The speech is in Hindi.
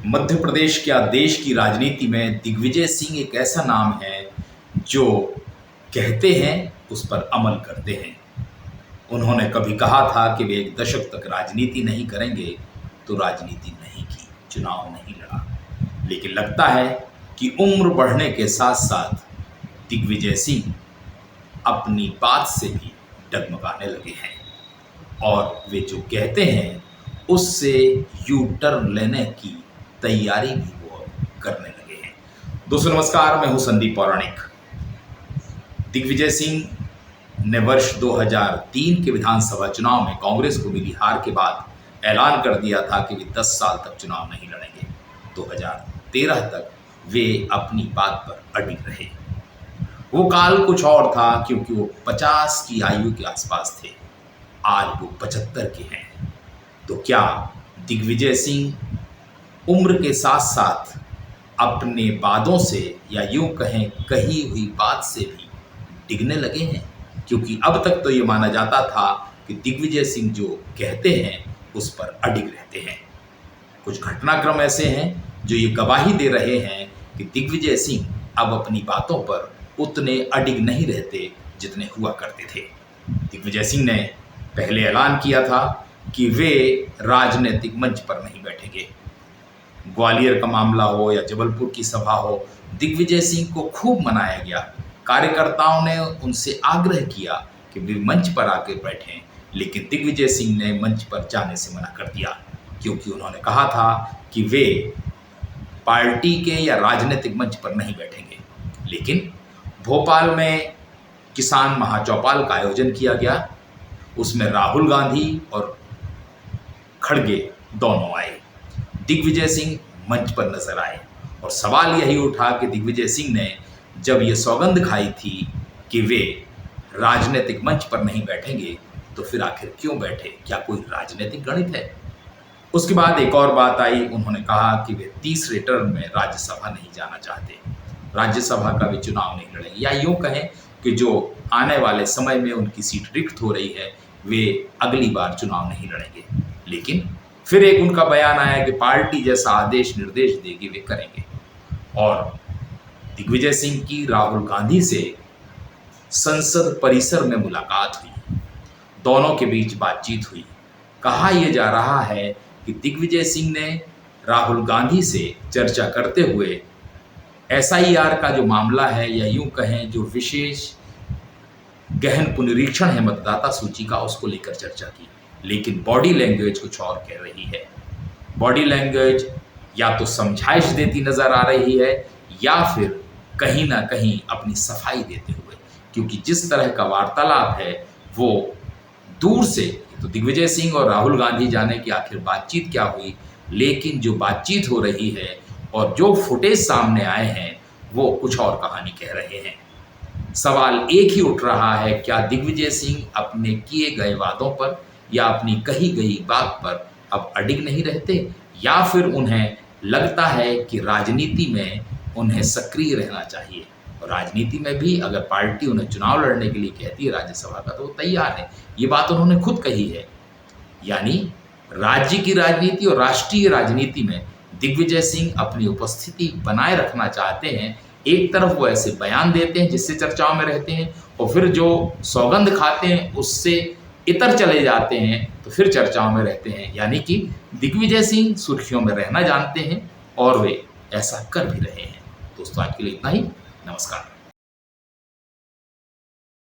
मध्य प्रदेश क्या देश की राजनीति में दिग्विजय सिंह एक ऐसा नाम है जो कहते हैं उस पर अमल करते हैं। उन्होंने कभी कहा था कि वे एक दशक तक राजनीति नहीं करेंगे, तो राजनीति नहीं की, चुनाव नहीं लड़ा। लेकिन लगता है कि उम्र बढ़ने के साथ साथ दिग्विजय सिंह अपनी बात से भी डगमगाने लगे हैं और वे जो कहते हैं उससे यू टर्न लेने की तैयारी भी वो करने लगे हैं। दोस्तों नमस्कार, मैं हूं संदीप पौराणिक। दिग्विजय सिंह ने वर्ष 2003 के विधानसभा चुनाव में कांग्रेस को मिली हार के बाद ऐलान कर दिया था कि वे 10 साल तक चुनाव नहीं लड़ेंगे। 2013 तक वे अपनी बात पर अडिग रहे। वो काल कुछ और था क्योंकि वो 50 की आयु के आसपास थे। आज वो 75 के हैं। तो क्या दिग्विजय सिंह उम्र के साथ साथ अपने वादों से या यूं कहें कही हुई बात से भी डिगने लगे हैं? क्योंकि अब तक तो ये माना जाता था कि दिग्विजय सिंह जो कहते हैं उस पर अडिग रहते हैं। कुछ घटनाक्रम ऐसे हैं जो ये गवाही दे रहे हैं कि दिग्विजय सिंह अब अपनी बातों पर उतने अडिग नहीं रहते जितने हुआ करते थे। दिग्विजय सिंह ने पहले ऐलान किया था कि वे राजनीतिक मंच पर नहीं बैठेंगे। ग्वालियर का मामला हो या जबलपुर की सभा हो, दिग्विजय सिंह को खूब मनाया गया। कार्यकर्ताओं ने उनसे आग्रह किया कि वे मंच पर आकर बैठें, लेकिन दिग्विजय सिंह ने मंच पर जाने से मना कर दिया क्योंकि उन्होंने कहा था कि वे पार्टी के या राजनीतिक मंच पर नहीं बैठेंगे। लेकिन भोपाल में किसान महाचौपाल का आयोजन किया गया। उसमें राहुल गांधी और खड़गे दोनों आए। दिग्विजय सिंह मंच पर नजर आए और सवाल यही उठा कि दिग्विजय सिंह ने जब ये सौगंध खाई थी कि वे राजनीतिक मंच पर नहीं बैठेंगे, तो फिर आखिर क्यों बैठे? क्या कोई राजनीतिक गणित है? उसके बाद एक और बात आई। उन्होंने कहा कि वे तीसरे टर्म में राज्यसभा नहीं जाना चाहते, राज्यसभा का भी चुनाव नहीं लड़ेंगे, या यूं कहें कि जो आने वाले समय में उनकी सीट रिक्त हो रही है वे अगली बार चुनाव नहीं लड़ेंगे। लेकिन फिर एक उनका बयान आया कि पार्टी जैसा आदेश निर्देश देगी वे करेंगे। और दिग्विजय सिंह की राहुल गांधी से संसद परिसर में मुलाकात हुई, दोनों के बीच बातचीत हुई। कहा यह जा रहा है कि दिग्विजय सिंह ने राहुल गांधी से चर्चा करते हुए एसआईआर का जो मामला है, या यूं कहें जो विशेष गहन पुनरीक्षण है मतदाता सूची का, उसको लेकर चर्चा की। लेकिन बॉडी लैंग्वेज कुछ और कह रही है। बॉडी लैंग्वेज या तो समझाइश देती नजर आ रही है या फिर कहीं ना कहीं अपनी सफाई देते हुए, क्योंकि जिस तरह का वार्तालाप है वो दूर से, तो दिग्विजय सिंह और राहुल गांधी जाने की आखिर बातचीत क्या हुई, लेकिन जो बातचीत हो रही है और जो फुटेज सामने आए हैं वो कुछ और कहानी कह रहे हैं। सवाल एक ही उठ रहा है, क्या दिग्विजय सिंह अपने किए गए वादों पर या अपनी कही गई बात पर अब अडिग नहीं रहते, या फिर उन्हें लगता है कि राजनीति में उन्हें सक्रिय रहना चाहिए? और राजनीति में भी अगर पार्टी उन्हें चुनाव लड़ने के लिए कहती है राज्यसभा का, तो वो तैयार है। ये बात उन्होंने खुद कही है। यानी राज्य की राजनीति और राष्ट्रीय राजनीति में दिग्विजय सिंह अपनी उपस्थिति बनाए रखना चाहते हैं। एक तरफ वो ऐसे बयान देते हैं जिससे चर्चाओं में रहते हैं, और फिर जो सौगंध खाते हैं उससे इतर चले जाते हैं तो फिर चर्चाओं में रहते हैं। यानी कि दिग्विजय सिंह सुर्खियों में रहना जानते हैं और वे ऐसा कर भी रहे हैं। दोस्तों आज के लिए इतना ही। नमस्कार।